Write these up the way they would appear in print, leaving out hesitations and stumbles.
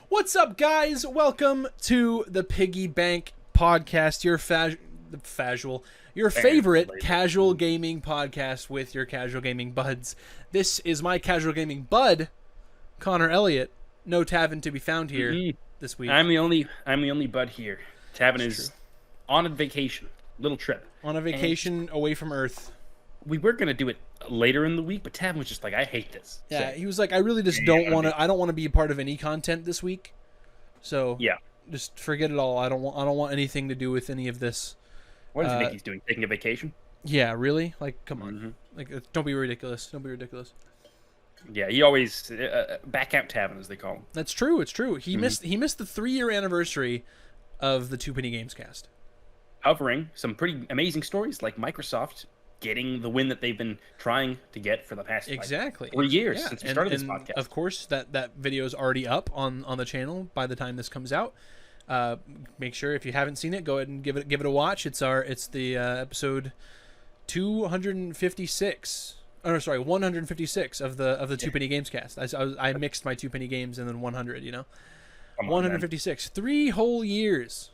What's up, guys? Welcome to the Piggy Bank podcast, your favorite casual gaming podcast with your casual gaming buds. This is my casual gaming bud, Connor Elliott. No Tavin to be found here this week. I'm the only bud here. Tavin is on a vacation, little trip. On a vacation away from Earth. We were gonna do it later in the week, but Tavin was just like, I hate this. Yeah, he was like, I really just don't want to. I don't want to be a part of any content this week. So yeah, just forget it all. I don't want anything to do with any of this. What is Mickey's doing? Taking a vacation? Yeah, really? Like, come on. Like, don't be ridiculous. Don't be ridiculous. Yeah, he always back out Tavin, as they call him. That's true. It's true. He missed the 3-year anniversary of the Two Penny Games cast. Covering some pretty amazing stories, like Microsoft getting the win that they've been trying to get for the past 3 years since we started this podcast. Of course, that video is already up on the channel by the time this comes out. Make sure if you haven't seen it, go ahead and give it a watch. It's the episode 256. Oh, sorry, 156 of the Two Penny Games cast. I mixed my Two Penny Games and then 100. 156, 3 whole years.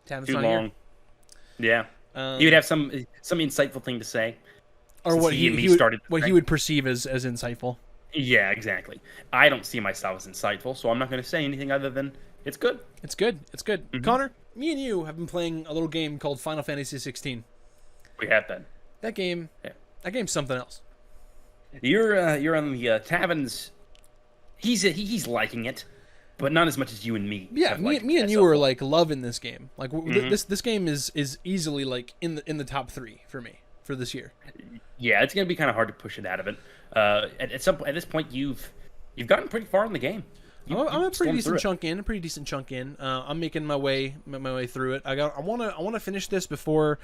Tavin's Too not long. Here. Yeah. He would have some insightful thing to say, or what he would perceive as insightful. Yeah, exactly. I don't see myself as insightful, so I'm not going to say anything other than it's good. It's good. It's good. Connor, me and you have been playing a little game called Final Fantasy 16. We have been. That game's something else. You're on the Tavin's. He's liking it, but not as much as you and me. Yeah, me and you are like loving this game. Like this game is easily like in the top 3 for me for this year. Yeah, it's gonna be kind of hard to push it out of it. At this point, you've gotten pretty far in the game. I'm a pretty decent chunk in. I'm making my way through it. I want to finish this before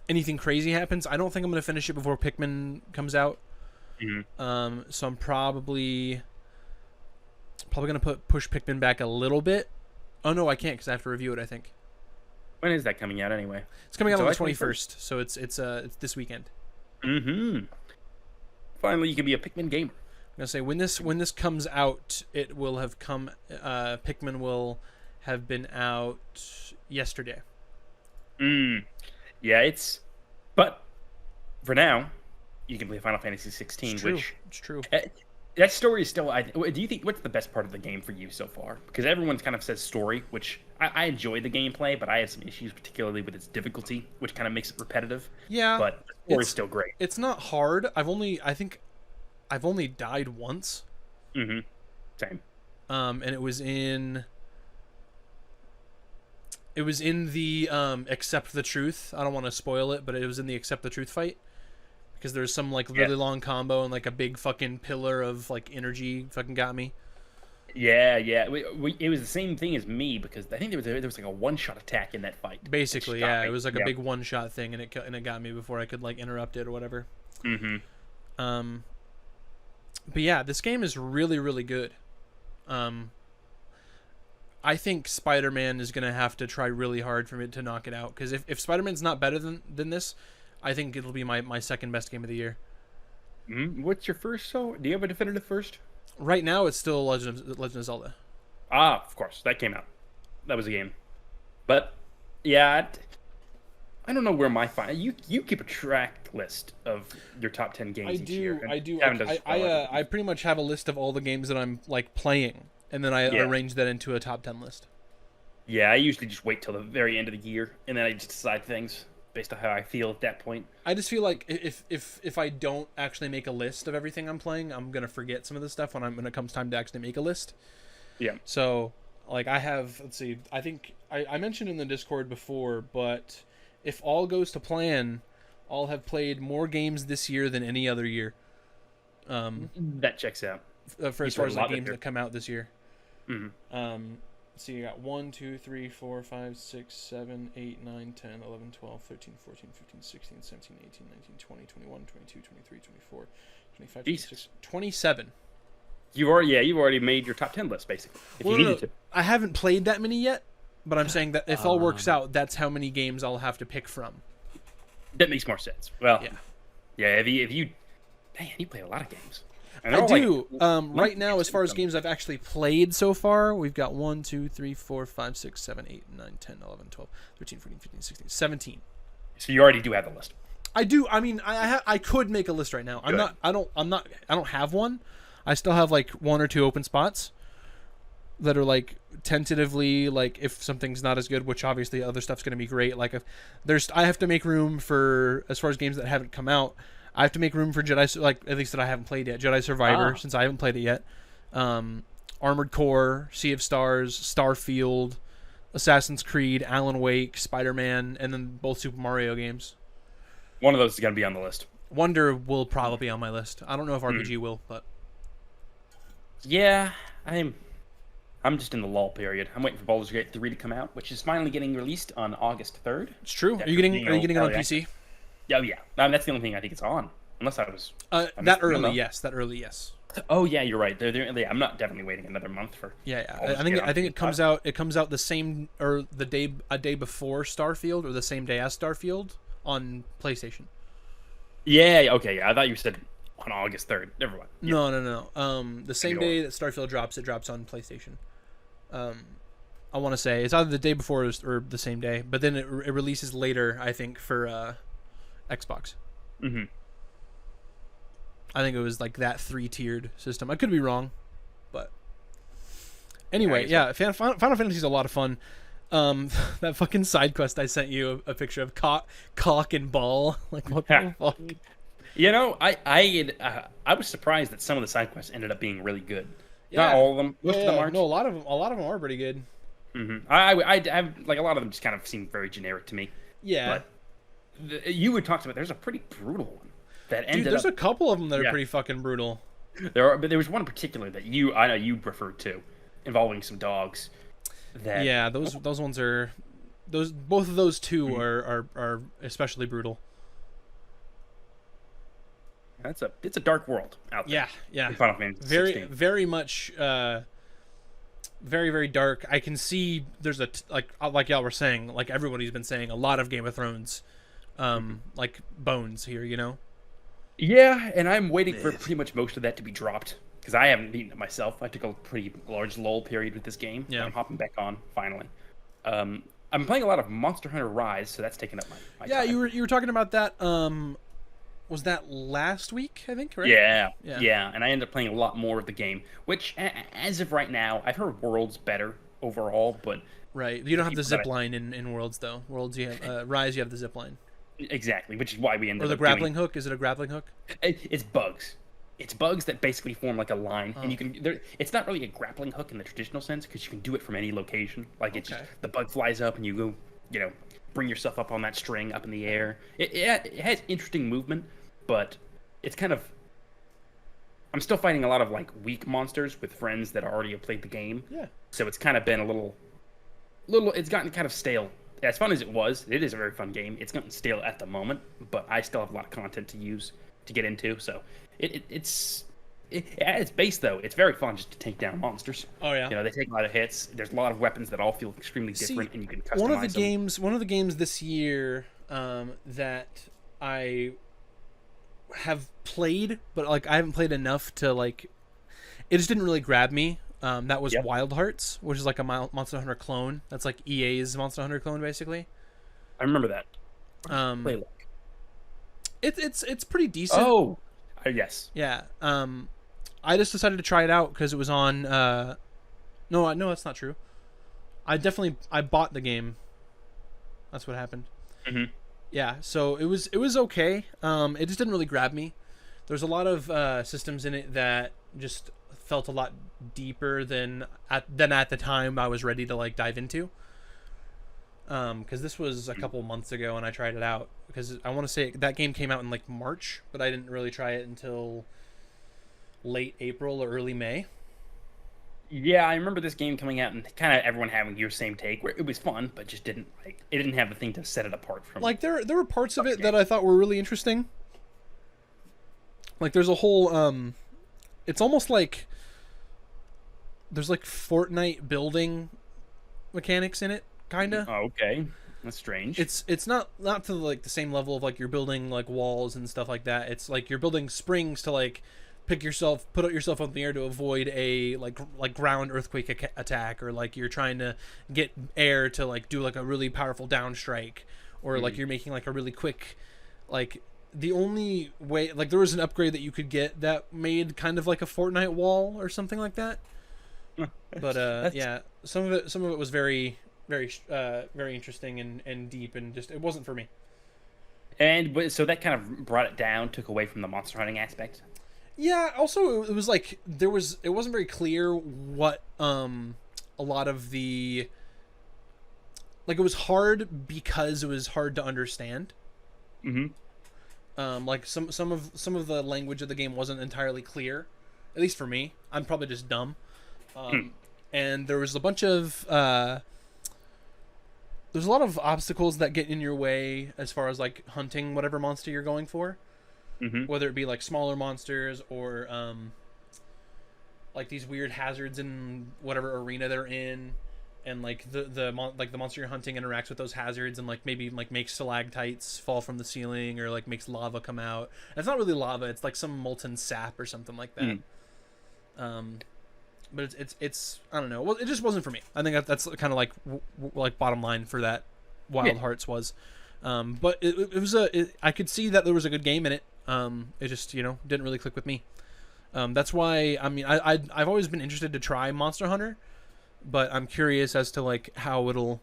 anything crazy happens. I don't think I'm going to finish it before Pikmin comes out. So I'm probably going to push Pikmin back a little bit. Oh no, I can't because I have to review it, I think. When is that coming out anyway? It's coming out on the 21st, so it's this weekend. Finally, you can be a Pikmin gamer. I'm gonna say when this comes out, it will have come. Pikmin will have been out yesterday. Yeah, but for now, you can play Final Fantasy 16, it's true. That story is still. Do you think what's the best part of the game for you so far? Because everyone kind of says story, which I enjoy the gameplay, but I have some issues, particularly with its difficulty, which kind of makes it repetitive. Yeah, but the story is still great. It's not hard. I think I've only died once. Same. And it was in the Accept the Truth. I don't want to spoil it, but it was in the Accept the Truth fight. Because there's some like really long combo and like a big fucking pillar of like energy fucking got me. Yeah. It was the same thing as me because I think there was like a one-shot attack in that fight. Basically, yeah, it was like a big one-shot thing, and it got me before I could like interrupt it or whatever. But yeah, this game is really, really good. I think Spider-Man is gonna have to try really hard for me to knock it out. Because if Spider-Man's not better than this, I think it'll be my second best game of the year. What's your first? Do you have a definitive first? Right now, it's still Legend of Zelda. Ah, of course, that came out. That was a game. But yeah, I don't know where my you keep a track list of your top 10 games each year. I do. I pretty much have a list of all the games that I'm like playing, and then I arrange that into a top 10 list. Yeah, I usually just wait till the very end of the year, and then I just decide things based on how I feel at that point. I just feel like if I don't actually make a list of everything I'm playing, I'm gonna forget some of the stuff when it comes time to actually make a list. Yeah. So like I have, let's see, I think I mentioned in the Discord before, but if all goes to plan, I'll have played more games this year than any other year. That checks out. For as far as the games that come out this year. So you got 1, 2, 3, 4, 5, 6, 7, 8, 9, 10, 11, 12, 13, 14, 15, 16, 17, 18, 19, 20, 21, 22, 23, 24, 25, 26, 27. You've already made your top 10 list, basically, if you needed to. I haven't played that many yet, but I'm saying that if all works out, that's how many games I'll have to pick from. That makes more sense. Well, yeah. If you man, you play a lot of games. And I they're do. Like, Right now, as far as games I've actually played so far, we've got 1, 2, 3, 4, 5, 6, 7, 8, 9, 10, 11, 12, 13, 14, 15, 16, 17. So you already do have the list. I do. I mean, I could make a list right now. Good. I don't have one. I still have like 1 or 2 open spots that are like tentatively, like if something's not as good, which obviously other stuff's going to be great. Like if I have to make room for, as far as games that haven't come out, I have to make room for Jedi, like at least that I haven't played yet. Jedi Survivor, since I haven't played it yet. Armored Core, Sea of Stars, Starfield, Assassin's Creed, Alan Wake, Spider-Man, and then both Super Mario games. One of those is going to be on the list. Wonder will probably be on my list. I don't know if RPG will, but yeah, I'm just in the lull period. I'm waiting for Baldur's Gate 3 to come out, which is finally getting released on August 3rd. It's true. Are you getting it on PC? Oh yeah, that's the only thing I think it's on. Unless I was that early, yes. Oh yeah, you're right. I'm not definitely waiting another month for. Yeah. I think it comes out. It comes out the same or a day before Starfield or the same day as Starfield on PlayStation. Yeah. Okay. Yeah. I thought you said on August 3rd. Never mind. Yeah. No. The same day that Starfield drops, it drops on PlayStation. I want to say it's either the day before or the same day, but then it releases later, I think, for Xbox. Mm-hmm. I think it was like that 3-tiered system. I could be wrong, but anyway, yeah. Final Fantasy is a lot of fun. That fucking side quest I sent you a picture of cock and ball. Like what the fuck? You know, I was surprised that some of the side quests ended up being really good. Yeah. Not all of them. Most of them aren't. No, a lot of them are pretty good. Mm-hmm. I like a lot of them just kind of seem very generic to me. Yeah. But you had talked about there's a pretty brutal one that ended. Dude, there's a couple of them that are pretty fucking brutal. But there was one in particular that I know you referred to, involving some dogs. Those ones are both of those two are especially brutal. It's a dark world out there. Yeah. In Final Fantasy 16. Very much very, very dark. I can see there's like y'all were saying, like everybody's been saying, a lot of Game of Thrones like bones here, you know? Yeah, and I'm waiting for pretty much most of that to be dropped because I haven't beaten it myself. I took a pretty large lull period with this game. Yeah. I'm hopping back on finally. I'm playing a lot of Monster Hunter Rise, so that's taking up my time. You were talking about that. Was that last week? I think, right? Yeah. And I ended up playing a lot more of the game, which as of right now, I've heard Worlds better overall, but right. You don't have the zip line in Worlds though. Worlds, you have Rise. You have the zip line. Exactly, which is why we ended up. Or the grappling hook? Is it a grappling hook? It's bugs. It's bugs that basically form like a line, and you can. It's not really a grappling hook in the traditional sense because you can do it from any location. Like it's just, the bug flies up and you go, bring yourself up on that string up in the air. It has interesting movement, but it's kind of. I'm still fighting a lot of like weak monsters with friends that already have played the game. Yeah. So it's kind of been a little. It's gotten kind of stale. As fun as it was, it is a very fun game. It's gotten stale at the moment, but I still have a lot of content to get into. So it's at its base though, it's very fun just to take down monsters. Oh yeah. They take a lot of hits. There's a lot of weapons that all feel extremely different, and you can customize one of the games this year that I have played, but like I haven't played enough to like. It just didn't really grab me. That was Wild Hearts, which is like a Monster Hunter clone. That's like EA's Monster Hunter clone, basically. I remember that. It's pretty decent. Oh, yes. Yeah. I just decided to try it out because it was on. No, that's not true. I bought the game. That's what happened. Mm-hmm. Yeah. So it was okay. It just didn't really grab me. There's a lot of systems in it that just felt a lot deeper than at the time I was ready to like dive into. Because this was a couple months ago and I tried it out because I want to say that game came out in like March, but I didn't really try it until late April or early May. Yeah, I remember this game coming out and kind of everyone having your same take where it was fun, but just didn't have the thing to set it apart from. Like there were parts of it that I thought were really interesting. Like there's a whole it's almost like there's like Fortnite building mechanics in it, kinda. Oh, okay. That's strange. It's not to like the same level of like you're building like walls and stuff like that. It's like you're building springs to like put yourself up in the air to avoid a like ground earthquake attack, or like you're trying to get air to like do like a really powerful down strike, or like you're making like a really quick like. The only way, like, there was an upgrade that you could get that made kind of like a Fortnite wall or something like that. But yeah, some of it was very interesting and deep, and just it wasn't for me. And so that kind of brought it down, took away from the monster hunting aspect. Yeah. Also, it was like it wasn't very clear what a lot of the like it was hard because it was hard to understand. Mm-hmm. Like some of the language of the game wasn't entirely clear, at least for me. I'm probably just dumb. And there was a bunch of there's a lot of obstacles that get in your way as far as like hunting whatever monster you're going for, whether it be like smaller monsters or like these weird hazards in whatever arena they're in. And like the monster you're hunting interacts with those hazards, and like maybe like makes stalactites fall from the ceiling, or like makes lava come out. And it's not really lava; it's like some molten sap or something like that. But it's I don't know. Well, it just wasn't for me. I think that's kind of like bottom line for that. Wild Hearts was, but it was I could see that there was a good game in it. It just didn't really click with me. That's why I mean I've always been interested to try Monster Hunter. But I'm curious as to like how it'll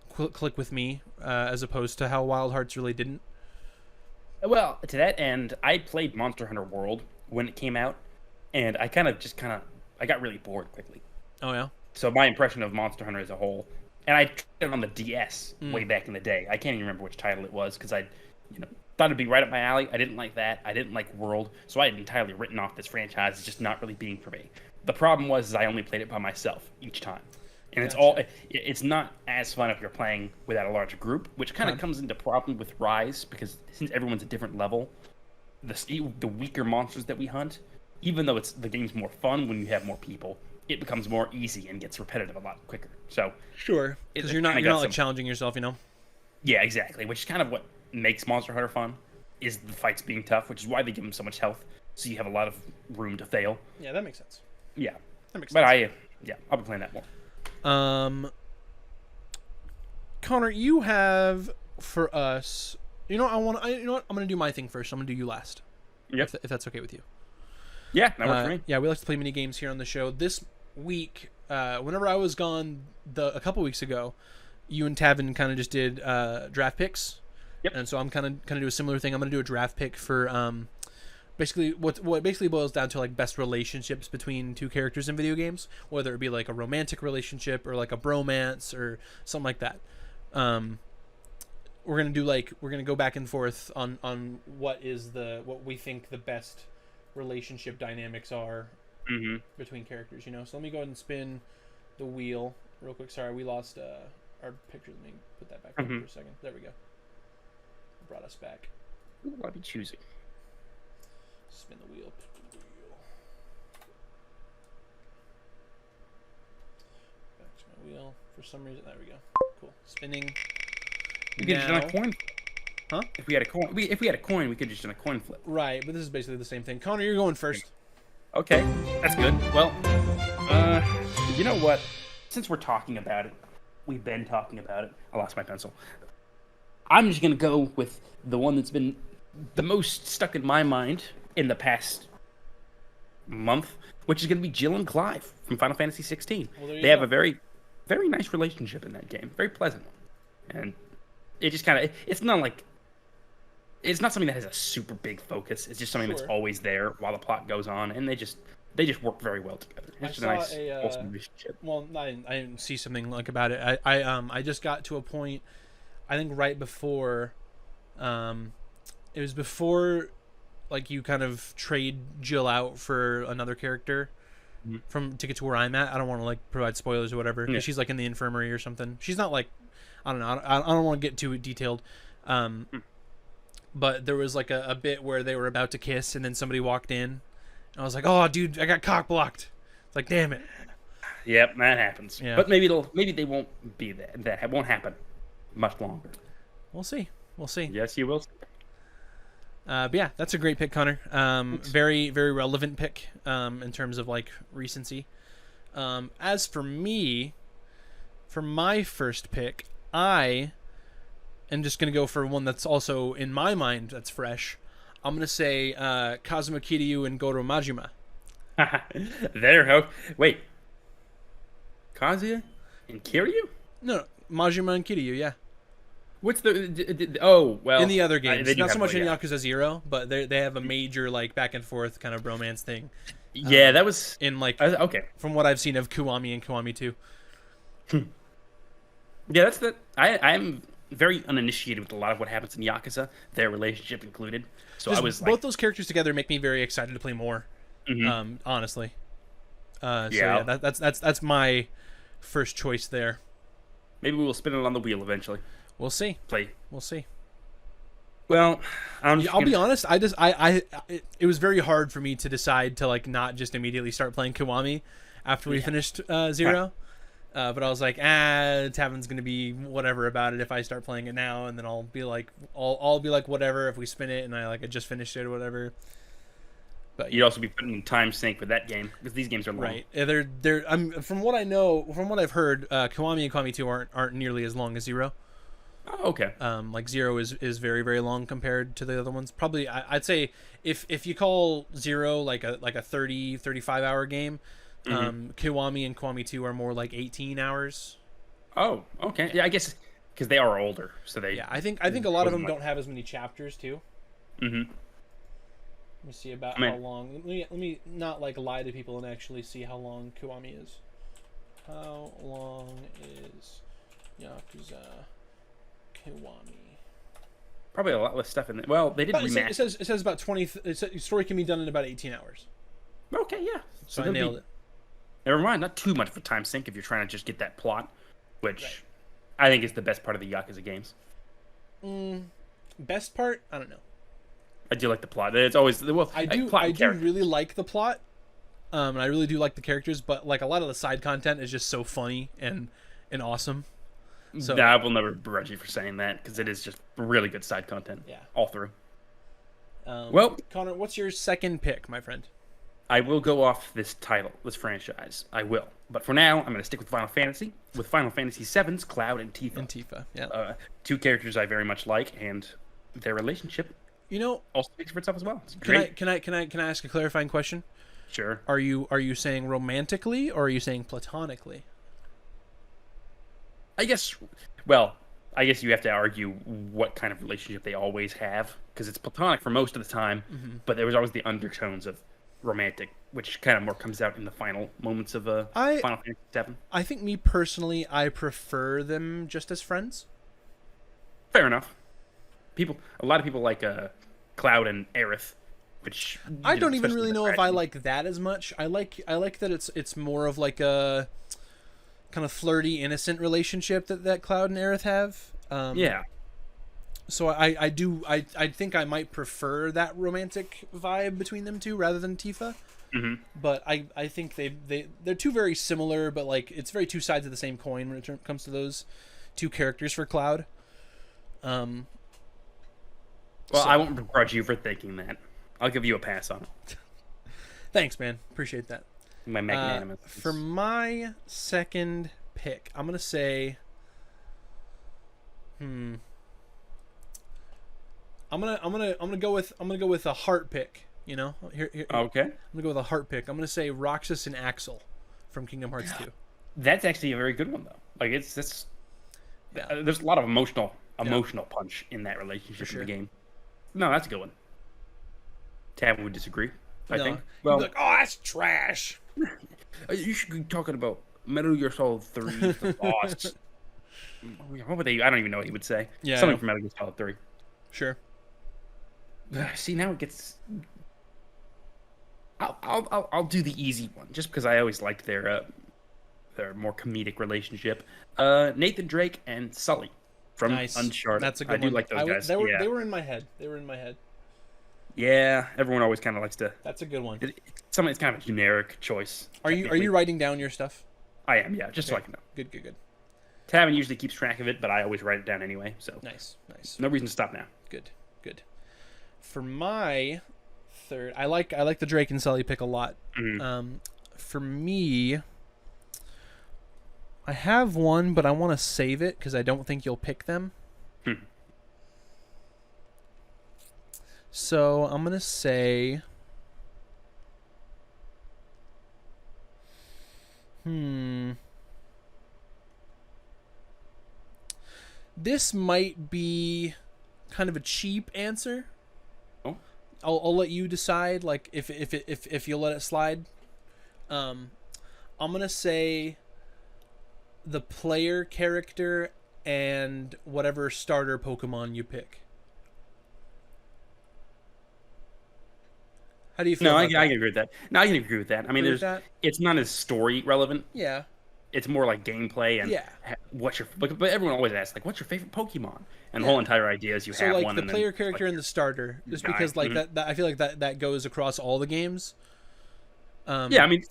click with me, as opposed to how Wild Hearts really didn't. Well, to that end, I played Monster Hunter World when it came out, and I I got really bored quickly. Oh yeah. So my impression of Monster Hunter as a whole, and I tried it on the DS way back in the day. I can't even remember which title it was because I, thought it'd be right up my alley. I didn't like that. I didn't like World, so I had entirely written off this franchise as just not really being for me. The problem was I only played it by myself each time. And it's not as fun if you're playing without a large group, which kind of comes into problem with Rise, because since everyone's a different level, the weaker monsters that we hunt, even though the game's more fun when you have more people, it becomes more easy and gets repetitive a lot quicker. So sure, because you're not like challenging yourself, Yeah, exactly, which is kind of what makes Monster Hunter fun, is the fights being tough, which is why they give them so much health, so you have a lot of room to fail. Yeah, that makes sense. Yeah, that makes sense. But I'll be playing that more. Connor, you have for us. You know what? I'm gonna do my thing first. I'm gonna do you last. Yep. If that's okay with you. Yeah, that works for me. Yeah, we like to play mini games here on the show. This week, whenever I was gone a couple weeks ago, you and Tavin kind of just did draft picks. Yep. And so I'm kind of do a similar thing. I'm gonna do a draft pick for basically what basically boils down to like best relationships between two characters in video games, whether it be like a romantic relationship or like a bromance or something like that. We're gonna go back and forth on what we think the best relationship dynamics are between characters. So let me go ahead and spin the wheel real quick. Sorry, we lost our picture. Let me put that back up for a second. There we go. Brought us back. Who will I be choosing? Spin the wheel. Back to my wheel. For some reason, there we go. Cool. Spinning. We could just done a coin. Huh? If we had a coin, we could just done a coin flip. Right, but this is basically the same thing. Connor, you're going first. Okay, that's good. Well, you know what? Since we're talking about it, we've been talking about it. I lost my pencil. I'm just gonna go with the one that's been the most stuck in my mind in the past month, which is going to be Jill and Clive from Final Fantasy 16. Well, they have a very, very nice relationship in that game, very pleasant one, and it just kind of it's not something that has a super big focus. It's just something that's always there while the plot goes on, and they just work very well together. It's just a nice, wholesome relationship. Well, I didn't see something like about it. I just got to a point, I think right before, it was before, like, you kind of trade Jill out for another character to get to where I'm at. I don't want to like provide spoilers or whatever. Yeah. She's like in the infirmary or something. She's not like, I don't know. I don't want to get too detailed. But there was like a bit where they were about to kiss, and then somebody walked in, and I was like, "Oh, dude, I got cock blocked." It's like, damn it. Yep, that happens. Yeah. But maybe they won't be that. That won't happen much longer. We'll see. Yes, you will. But yeah, that's a great pick, Connor. Very, very relevant pick in terms of like recency. As for me, for my first pick, I am just going to go for one that's also in my mind that's fresh. I'm going to say Kazuma Kiryu and Goro Majima. Wait. Kazuya and Kiryu? No, Majima and Kiryu, yeah. What's the oh well in the other games, not so much in Yakuza 0, but they have a major like back and forth kind of bromance thing. Yeah, that was in like okay. From what I've seen of Kiwami and Kiwami 2. Yeah, that's the I'm very uninitiated with a lot of what happens in Yakuza, their relationship included. So I was both those characters together make me very excited to play more. Honestly. So yeah, that's my first choice there. Maybe we'll spin it on the wheel eventually. We'll see. We'll see. Well, I'll be honest. It was very hard for me to decide to like not just immediately start playing Kiwami after we finished 0. But I was like, Tavin's gonna be whatever about it if I start playing it now, and then I'll be like whatever if we spin it and I just finished it or whatever. But you'd also be putting in time sync with that game because these games are long. Right. They're from what I know, from what I've heard, Kiwami and Kiwami 2 aren't nearly as long as 0. Oh, okay. Like 0 is very, very long compared to the other ones. Probably I'd say if you call 0 like a 30, 35 hour game, Kiwami and Kiwami 2 are more like 18 hours. Oh, okay. Yeah, I guess because they are older, so they. Yeah, I think a lot of them don't have as many chapters too. Mm-hmm. Let me see about how long. Let me not like lie to people and actually see how long Kiwami is. How long is Yakuza Kiwami? Probably a lot less stuff in it. Well, they did remaster. It says about 20. The story can be done in about 18 hours. Okay, yeah. So I nailed it. Never mind, not too much of a time sink if you're trying to just get that plot, which I think is the best part of the Yakuza games. Best part? I don't know. I do like the plot. It's always I do really like the plot, and I really do like the characters. But like a lot of the side content is just so funny and awesome. So I will never begrudge you for saying that because it is just really good side content. Yeah, all through. Well, Connor, what's your second pick, my friend? I will go off this franchise. I will. But for now, I'm going to stick with Final Fantasy. With Final Fantasy VII's Cloud and Tifa. Yeah. Two characters I very much like, and their relationship. Also speaks for itself as well. It's great. Can I ask a clarifying question? Sure. Are you saying romantically or are you saying platonically? I guess you have to argue what kind of relationship they always have, because it's platonic for most of the time, but there was always the undertones of romantic, which kind of more comes out in the final moments of Final Fantasy VII. I think me personally, I prefer them just as friends. Fair enough. A lot of people like Cloud and Aerith, which I don't even really know if I like that as much. I like that it's more of like a kind of flirty, innocent relationship that Cloud and Aerith have. Yeah. So I think I might prefer that romantic vibe between them two rather than Tifa. Mm-hmm. But I think they're two very similar, but like it's very two sides of the same coin when it comes to those two characters for Cloud. I won't begrudge you for thinking that. I'll give you a pass on it. Thanks, man. Appreciate that. My magnanimous. For my second pick, I'm gonna say, I'm gonna go with a heart pick. Here. Okay. I'm gonna go with a heart pick. I'm gonna say Roxas and Axel from Kingdom Hearts 2. That's actually a very good one though. Like there's a lot of emotional punch in that relationship in the game. No, that's a good one. Tavin would disagree. I think. Well, like, oh, that's trash. You should be talking about Metal Gear Solid 3, the boss. What would they? I don't even know what he would say. Yeah, something from Metal Gear Solid 3. Sure. See, now it gets. I'll do the easy one just because I always liked their more comedic relationship. Nathan Drake and Sully from Uncharted. That's a good one. I do like those guys. They were in my head. Yeah, everyone always kind of likes to. That's a good one. It's kind of a generic choice. Are you writing down your stuff? I am, yeah, just so I can know. Good. Tavin usually keeps track of it, but I always write it down anyway. So nice. No reason to stop now. Good. for my third, I like the Drake and Sully pick a lot. For me, I have one, but I want to save it because I don't think you'll pick them. So I'm gonna say, this might be kind of a cheap answer. Oh, I'll let you decide. Like if you'll let it slide. I'm gonna say the player character and whatever starter Pokemon you pick. How do you feel? No, I can agree with that. No, I can agree with that. I mean, it's not as story relevant. Yeah. It's more like gameplay and what's your. But everyone always asks like, "What's your favorite Pokemon?" And the whole entire idea is you have like one. So like the player character and the starter, just because like that I feel like that goes across all the games. Yeah, I mean,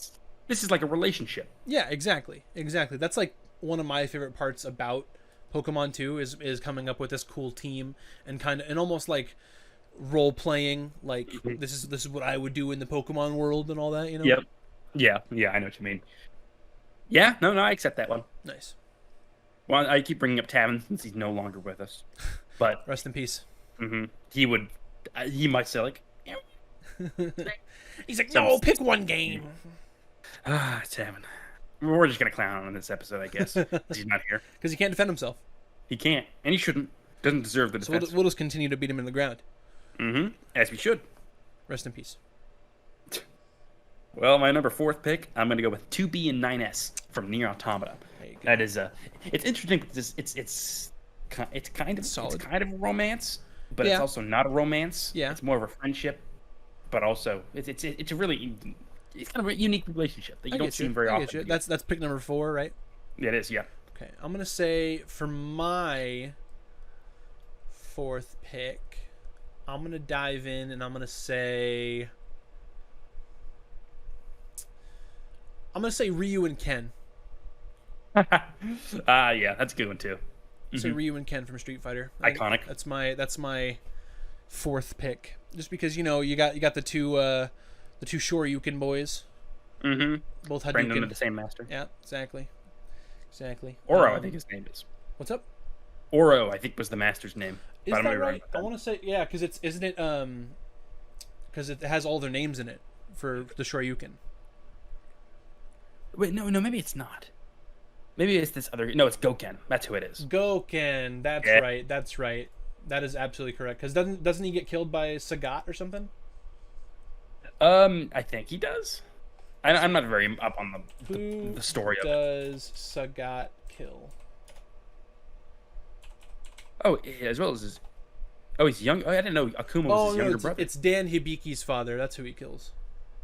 this is like a relationship. Yeah, exactly. That's like one of my favorite parts about Pokemon 2 is coming up with this cool team and almost like role playing, like this is what I would do in the Pokemon world and all that, you know? Yep. Yeah, I know what you mean. Yeah, no, I accept that one. Nice. Well, I keep bringing up Tavin since he's no longer with us, but rest in peace. He might say like, he's like, no, pick one game. Tavin. We're just gonna clown on this episode, I guess. He's not here because he can't defend himself. He can't, and he shouldn't. Doesn't deserve the defense. So we'll just continue to beat him in the ground. As we should. Rest in peace. Well, my number 4th pick, I'm going to go with 2B and 9S from Nier Automata. That is it's interesting because it's kind of solid. It's kind of a romance, but it's also not a romance. Yeah, it's more of a friendship, but also it's a really it's kind of a unique relationship that you don't see very often. That's pick number 4, right? Yeah, it is. Yeah. Okay, I'm gonna say for my 4th pick, I'm gonna dive in and I'm gonna say Ryu and Ken. Yeah, that's a good one too. Say Ryu and Ken from Street Fighter. Iconic. That's my 4th pick. Just because you got the two Shoryuken boys. Both had bring them to the same master. Yeah, exactly. Oro, I think his name is. What's up? Oro, I think was the master's name. Is that right? I want to say because isn't it because it has all their names in it for the Shoryuken. Wait, no, maybe it's not. Maybe it's this other. No, it's Goken. That's who it is. Goken. That's right. That is absolutely correct. Because doesn't he get killed by Sagat or something? I think he does. I'm not very up on the story of it. Does Sagat kill? Oh, as well as his. Oh, he's young. Oh, I didn't know Akuma was his younger brother. It's Dan Hibiki's father. That's who he kills.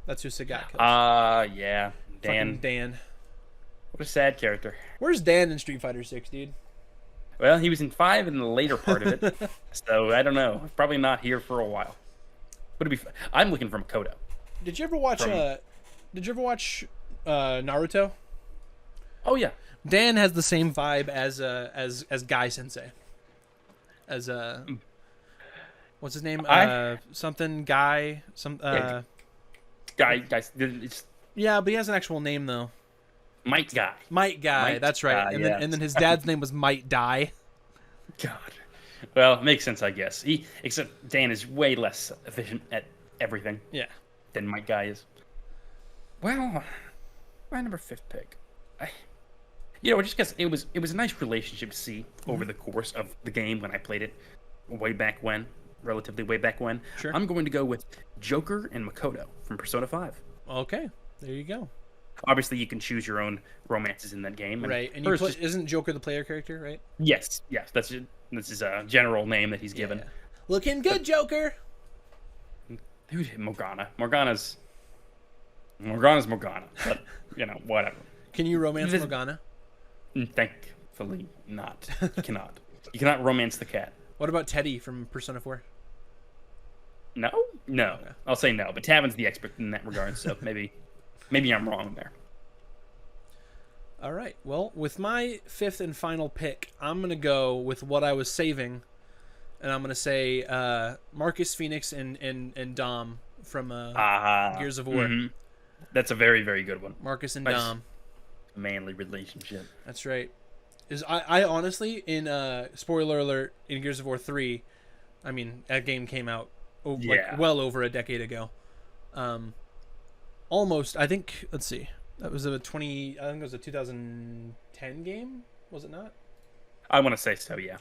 That's who Sagat kills. Yeah. Dan. What a sad character. Where's Dan in Street Fighter 6, dude? Well, he was in 5 in the later part of it, so I don't know. Probably not here for a while. Would it be? I'm looking for Makoto. Did you ever watch? Naruto? Oh yeah. Dan has the same vibe as Guy Sensei. As what's his name? Something Guy. Guy. Yeah, but he has an actual name though. Might Guy. That's right. And then his dad's name was Might Die. God. Well, it makes sense, I guess. Except Dan is way less efficient at everything. Yeah. Than Might Guy is. Well, my number 5th pick. Just because it was a nice relationship to see over the course of the game when I played it relatively way back when. Sure. I'm going to go with Joker and Makoto from Persona 5. Okay, there you go. Obviously, you can choose your own romances in that game. Right, and isn't Joker the player character, right? Yes, that's his general name that he's given. Yeah. Looking good, Joker. Dude, Morgana's Morgana, but whatever. Can you romance Morgana? Thankfully, not. You cannot. You cannot romance the cat. What about Teddy from Persona 4? No. Okay. I'll say no. But Tavin's the expert in that regard, so maybe I'm wrong there. All right. Well, with my 5th and final pick, I'm gonna go with what I was saving, and I'm gonna say Marcus Phoenix and Dom from Gears of War. Mm-hmm. That's a very, very good one. Marcus and Dom. Manly relationship. That's right. I honestly, in spoiler alert, in Gears of War 3, I mean, that game came out well over a decade ago. Almost, I think, let's see. That was I think it was a 2010 game, was it not? I want to say so, yeah.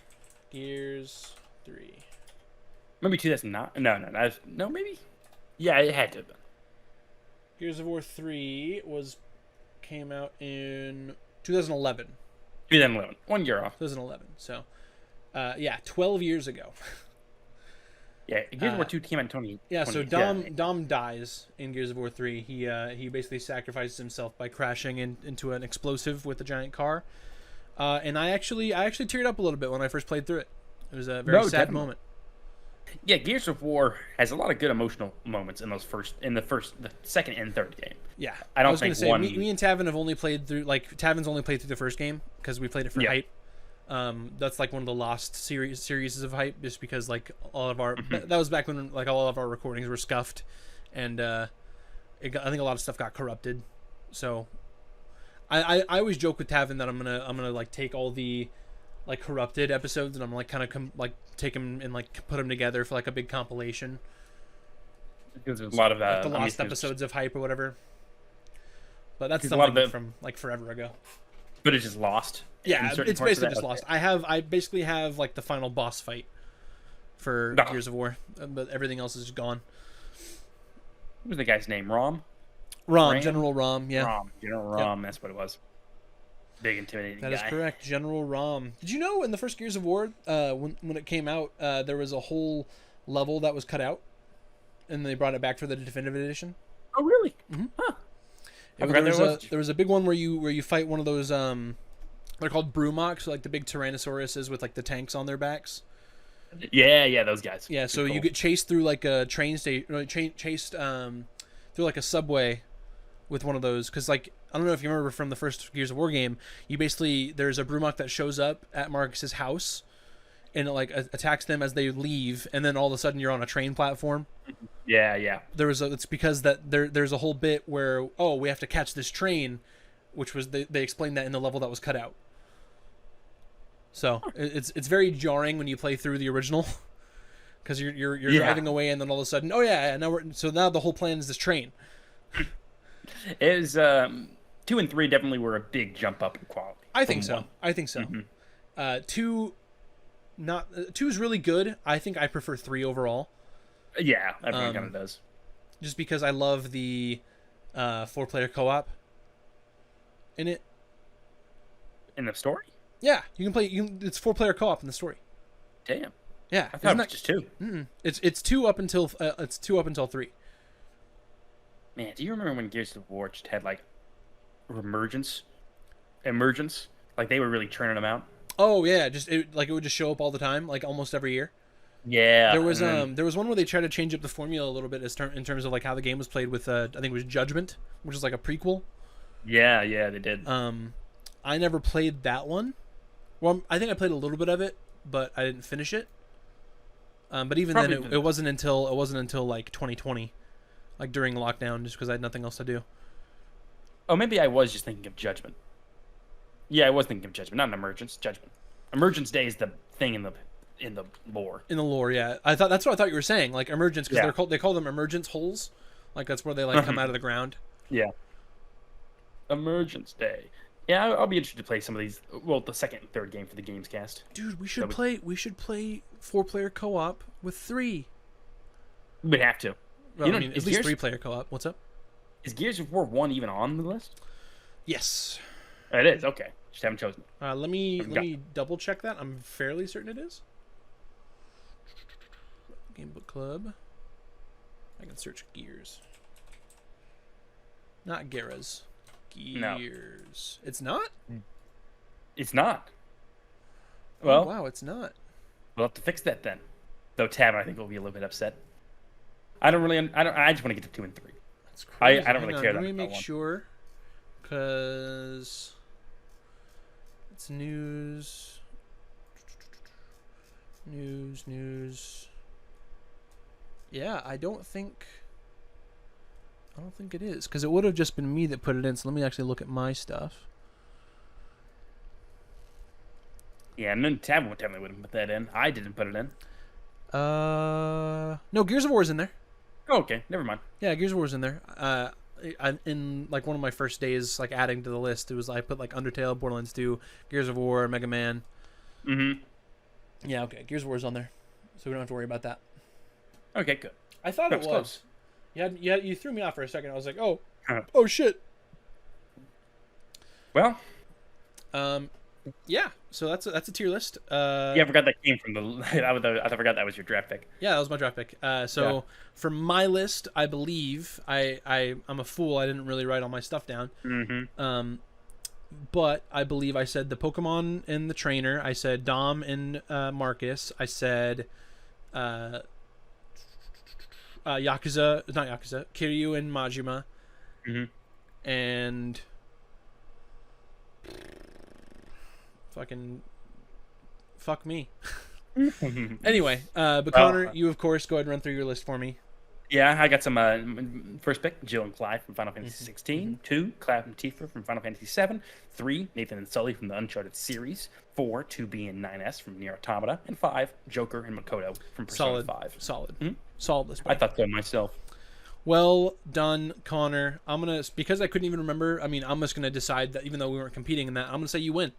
Gears 3. Maybe 2009. No, maybe. Yeah, it had to have been. Gears of War 3 came out in 2011. 2011. 1 year off. 2011. So, 12 years ago. Yeah, Gears of War 2 came out in 20. Yeah, so Dom dies in Gears of War 3. He basically sacrifices himself by crashing into an explosive with a giant car. And I actually teared up a little bit when I first played through it. It was a very sad moment. Yeah, Gears of War has a lot of good emotional moments in the second and third game. Yeah, I was going to say me and Tavin have only played through Tavin's only played through the first game because we played it for hype. That's like one of the lost series of hype, just because like all of our that was back when like all of our recordings were scuffed, and I think a lot of stuff got corrupted. So I always joke with Tavin that I'm gonna like take all the like corrupted episodes and I'm like kind of take them and like put them together for like a big compilation. Because there's a lot of like the lost episodes of hype or whatever. But that's something from like forever ago. But it's just lost. Yeah, it's basically just lost. I basically have like the final boss fight for Gears of War, but everything else is gone. What was the guy's name? Rom, General Rom. Yeah, General Rom. Yep. That's what it was. Big intimidating That guy. is correct, General Rom. Did you know in the first Gears of War, when it came out, there was a whole level that was cut out, and they brought it back for the definitive edition? Oh, really? Mm-hmm. Huh. There was a big one where you fight one of those they're called Brumaks, like the big Tyrannosauruses with like the tanks on their backs. Yeah, those guys. Yeah, so cool. You get chased through like a train station, chased through like a subway with one of those, because like I don't know if you remember from the first Gears of War game, there's a Brumak that shows up at Marcus's house, and it like attacks them as they leave, and then all of a sudden you're on a train platform. Yeah. It's because that there's a whole bit where we have to catch this train, which was they explained that in the level that was cut out. So it's very jarring when you play through the original, because you're driving away and then all of a sudden now the whole plan is this train. It was 2 and 3 definitely were a big jump up in quality. I think so. Mm-hmm. 2 is really good. I think I prefer 3 overall. Yeah, everyone kind of does. Just because I love the 4-player co-op in it. In the story? Yeah, you can play. It's 4-player co-op in the story. Damn. Yeah, I thought it was just 2. Mm-mm. It's 2 up until 3. Man, do you remember when Gears of War just had like emergence? Like they were really churning them out. Oh yeah, it would just show up all the time, like almost every year. Yeah. There was one where they tried to change up the formula a little bit in terms of like how the game was played with I think it was Judgment, which is like a prequel. Yeah, they did. I never played that one. Well, I think I played a little bit of it, but I didn't finish it. But even then, it wasn't until like 2020, like during lockdown, just because I had nothing else to do. Oh, maybe I was just thinking of Judgment. Yeah, I was thinking of Judgment, not an Emergence. Judgment. Emergence Day is the thing in the lore. In the lore, yeah. That's what I thought you were saying, like Emergence, because they call them Emergence holes, like that's where they like come out of the ground. Yeah. Emergence Day. Yeah, I'll be interested to play some of these. Well, the second and third game for the Games Cast. Dude, we should play 4-player co-op with 3. We'd have to. Well, at least 3-player co-op. What's up? Is Gears of War 1 even on the list? Yes. It is. Okay. Just haven't chosen. Let me double check that. I'm fairly certain it is. Gamebook Club. I can search Gears. Not Geras. Gears. No. It's not? It's not. Well, wow, it's not. We'll have to fix that then. Though Tavin, I think, will be a little bit upset. I just want to get to 2 and 3. That's crazy. I don't really care that much. Let me make sure, because it's news. News. Yeah, I don't think it is, because it would have just been me that put it in. So let me actually look at my stuff. Yeah, and then Tavin definitely wouldn't put that in. I didn't put it in. No, Gears of War is in there. Oh, okay, never mind. Yeah, Gears of War is in there. In like one of my first days, like adding to the list, it was I put like Undertale, Borderlands 2, Gears of War, Mega Man. Mm-hmm. Yeah, okay, Gears of War is on there, so we don't have to worry about that. Okay, good. I thought That it was was. You threw me off for a second. I was like, oh shit. Well, yeah. So that's a tier list. yeah, I forgot that came from the. I forgot that was your draft pick. Yeah, that was my draft pick. For my list, I believe I'm a fool. I didn't really write all my stuff down. Mm-hmm. But I believe I said the Pokemon and the trainer. I said Dom and Marcus. I said Yakuza, not Yakuza, Kiryu and Majima. Mm-hmm. And fuck me. Anyway, but Connor, you of course go ahead and run through your list for me. Yeah, I got some first pick, Jill and Clive from Final Fantasy 16. 2, Cloud and Tifa from Final Fantasy 7. 3, Nathan and Sully from the Uncharted series. 4, 2B and 9S from Nier Automata. And 5, Joker and Makoto from Persona 5. Solid. Mm-hmm. Solid list. I thought so myself. Well done, Connor. Because I couldn't even remember, I'm just gonna decide that even though we weren't competing in that, I'm gonna say you win.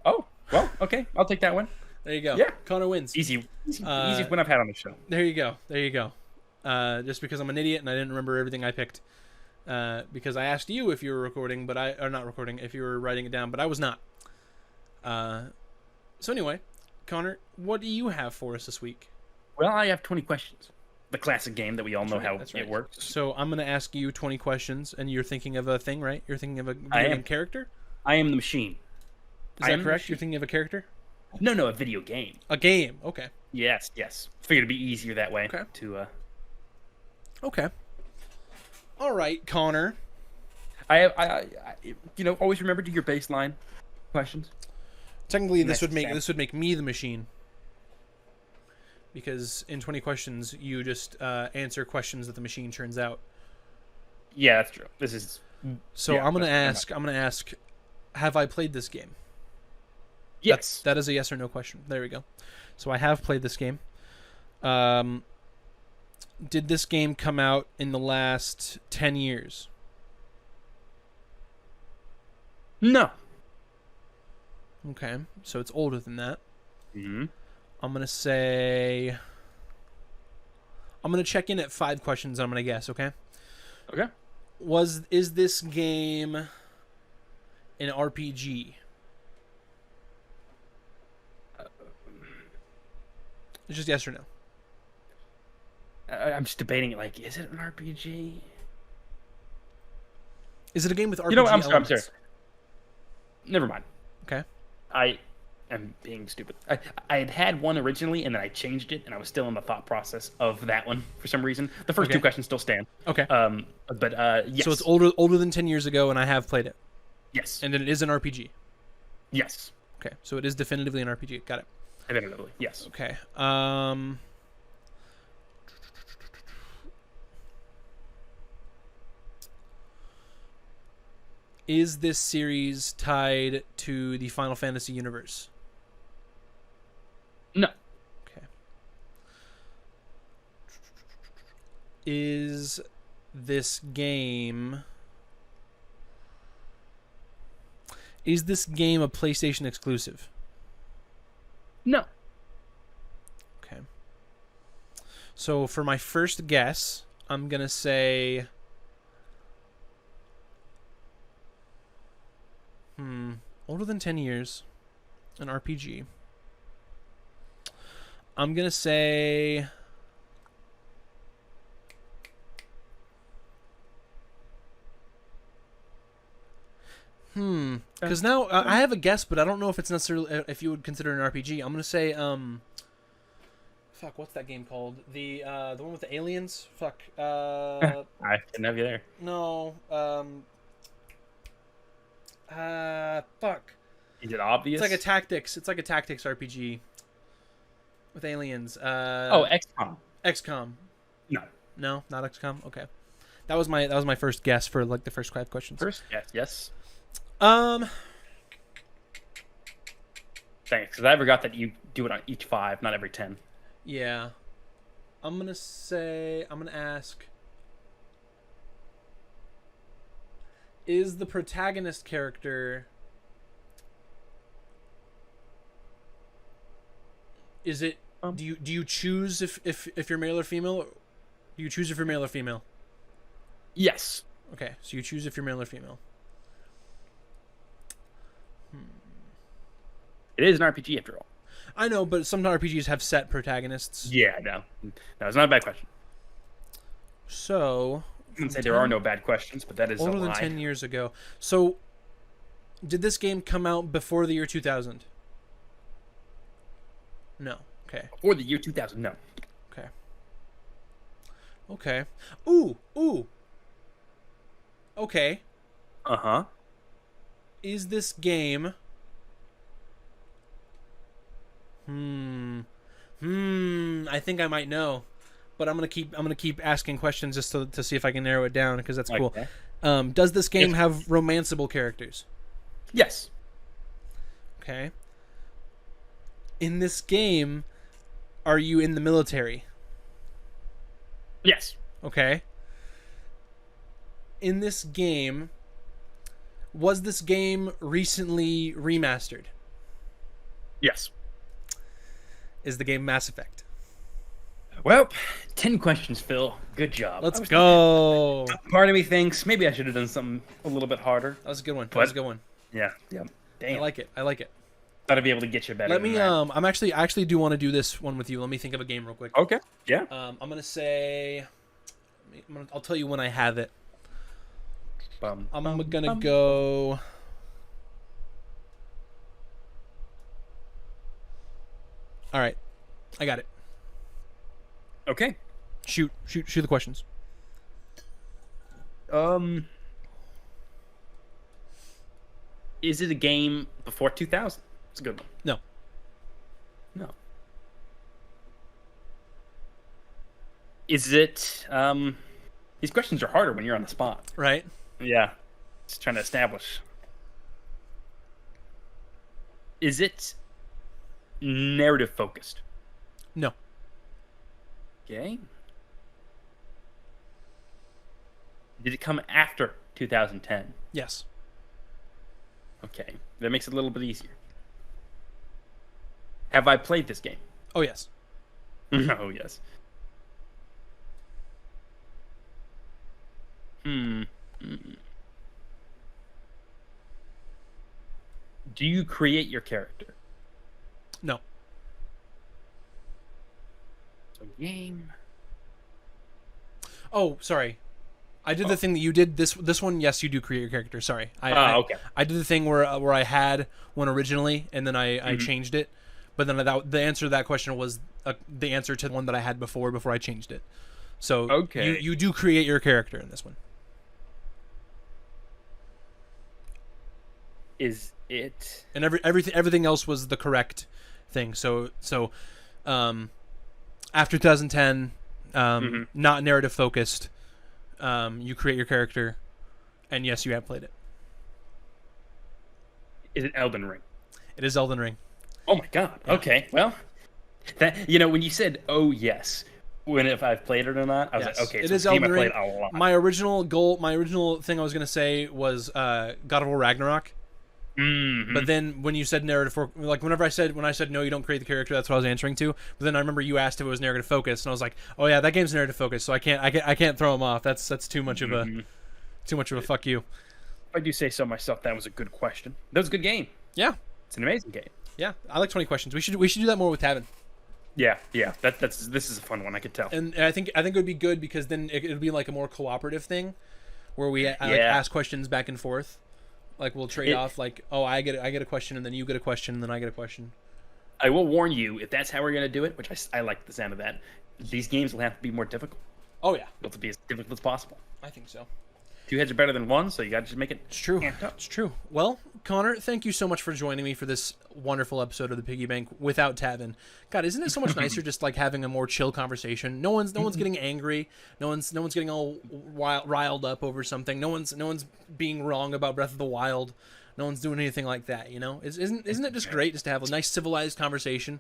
Oh, well, okay. I'll take that one. There you go. Yeah. Connor wins. Easy win I've had on the show. There you go. Just because I'm an idiot and I didn't remember everything I picked. Because I asked you if you were recording, if you were writing it down, but I was not. So anyway, Connor, what do you have for us this week? Well, I have 20 questions. The classic game that we all know how it works. So I'm going to ask you 20 questions, and you're thinking of a thing, right? You're thinking of a video game character? I am the machine. Is that correct? You're thinking of a character? No, a video game. A game, okay. Yes. Figured it'd be easier that way. Okay. Okay. All right, Connor. I always remember to your baseline questions. Technically, this would make me the machine. Because in 20 questions, you just answer questions that the machine churns out. Yeah, that's true. This is. So yeah, I'm gonna ask, have I played this game? Yes. That is a yes or no question. There we go. So I have played this game. Did this game come out in the last 10 years? No. Okay, so it's older than that. Mm-hmm. I'm going to check in at 5 questions and I'm going to guess, okay? Okay. Is this game an RPG? It's just yes or no. I'm just debating it. Like, is it an RPG? Is it a game with RPG elements? I'm sorry. Never mind. Okay. I am being stupid. I had one originally, and then I changed it, and I was still in the thought process of that one for some reason. The first 2 questions still stand. Okay. Yes. So it's older than 10 years ago, and I have played it. Yes. And then it is an RPG. Yes. Okay. So it is definitively an RPG. Got it. Definitively. Yes. Okay. Is this series tied to the Final Fantasy universe? No. Okay. Is this game a PlayStation exclusive? No. Okay. So for my first guess, I'm going to say older than 10 years, an RPG. I'm going to say because now I have a guess, but I don't know if it's necessarily if you would consider it an RPG. I'm going to say fuck, what's that game called? The one with the aliens? Fuck. I didn't have you there. No. Fuck. Is it obvious? It's like a tactics RPG. With aliens. XCOM. XCOM. No. No, not XCOM. Okay. That was my first guess for like the first 5 questions. Yes. Um. Thanks, because I forgot that you do it on each 5, not every 10. Yeah. I'm gonna ask. Is the protagonist character? Is it? Do you choose if you're male or female? Do you choose if you're male or female? Yes. Okay, so you choose if you're male or female. It is an RPG after all. I know, but some RPGs have set protagonists. Yeah, no, it's not a bad question. So, I wouldn't say there are no bad questions, but that is older a lie. than 10 years ago. So, did this game come out before the year 2000? No. Okay. Before the year 2000, no. Okay. Okay. Ooh. Okay. Uh-huh. Is this game... I think I might know, but I'm gonna keep asking questions just to see if I can narrow it down because that's cool. Okay. Does this game have romanceable characters? Yes. Okay. In this game, are you in the military? Yes. Okay. In this game, was this game recently remastered? Yes. Is the game Mass Effect? Well, 10 questions, Phil. Good job. Let's go. Part of me thinks maybe I should have done something a little bit harder. That was a good one. That was a good one. Yeah. Damn. I like it. Thought I'd be able to get you better. Let me. I actually do want to do this one with you. Let me think of a game real quick. Okay. Yeah. I'm gonna say. I'll tell you when I have it. I'm gonna go. All right, I got it. Okay. Shoot the questions. Is it a game before 2000? It's a good one. No. Is it? These questions are harder when you're on the spot. Right. Yeah. Just trying to establish. Is it narrative focused? No. Okay. Did it come after 2010? Yes. Okay. That makes it a little bit easier. Have I played this game? Oh, yes. Oh, yes. Do you create your character? No. So game. Oh, sorry. I did the thing that you did. This one, yes, you do create your character. Sorry. Okay. I did the thing where I had one originally, and then I changed it. But then the answer to that question was the answer to the one that I had before I changed it. So okay. you do create your character in this one. Is it? And everything else was the correct thing. So after 2010, not narrative focused. You create your character, and yes, you have played it. Is it Elden Ring? It is Elden Ring. Oh my god. Yeah. Okay. Well, that when you said "oh yes," if I've played it or not, I was like, okay, it so is Elden Ring. I played a lot. My original thing I was gonna say was God of War Ragnarok. Mm-hmm. But then when you said narrative, when I said no, you don't create the character. That's what I was answering to. But then I remember you asked if it was narrative focused, and I was like, oh yeah, that game's narrative focused, so I can't throw him off. That's too much of a fuck you. If I do say so myself, that was a good question. That was a good game. Yeah, it's an amazing game. Yeah, I like 20 questions. We should do that more with Tavin. Yeah. This is a fun one. I could tell. And I think it would be good because then it would be like a more cooperative thing, where we ask questions back and forth. Like we'll trade off. Like, oh, I get a question, and then you get a question, and then I get a question. I will warn you, if that's how we're gonna do it, which I like the sound of that, these games will have to be more difficult. Oh yeah, they'll have to be as difficult as possible. I think so. 2 heads are better than 1, so you got to just make it. It's true. It's true. Well, Connor, thank you so much for joining me for this wonderful episode of the Piggy Bank without Tavin. God, isn't it so much nicer just like having a more chill conversation? No one's getting angry. No one's getting all riled up over something. No one's being wrong about Breath of the Wild. No one's doing anything like that. You know, isn't it just great just to have a nice civilized conversation?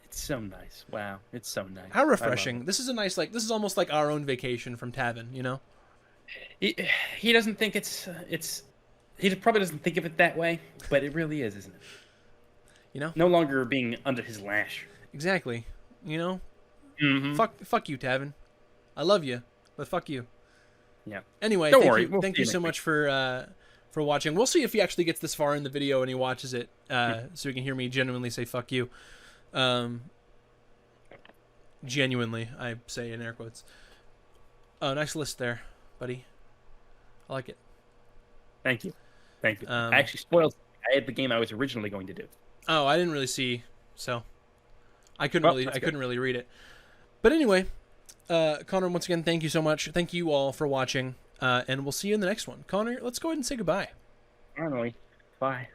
It's so nice. Wow, it's so nice. How refreshing. This is a nice this is almost like our own vacation from Tavin. You know. He doesn't think it's he probably doesn't think of it that way, but it really is, isn't it? You know, no longer being under his lash. Exactly. You know, fuck you, Tavin. I love you, but fuck you. Yeah. Anyway, thank you so much for watching. We'll see if he actually gets this far in the video and he watches it, so he can hear me genuinely say fuck you. Genuinely, I say in air quotes. Oh, nice list there, buddy. I like it. Thank you. I actually spoiled. I had the game I was originally going to do. Oh, I didn't really see, so I couldn't really read it. But anyway, Connor, once again, thank you so much. Thank you all for watching, and we'll see you in the next one. Connor, let's go ahead and say goodbye. Finally, bye.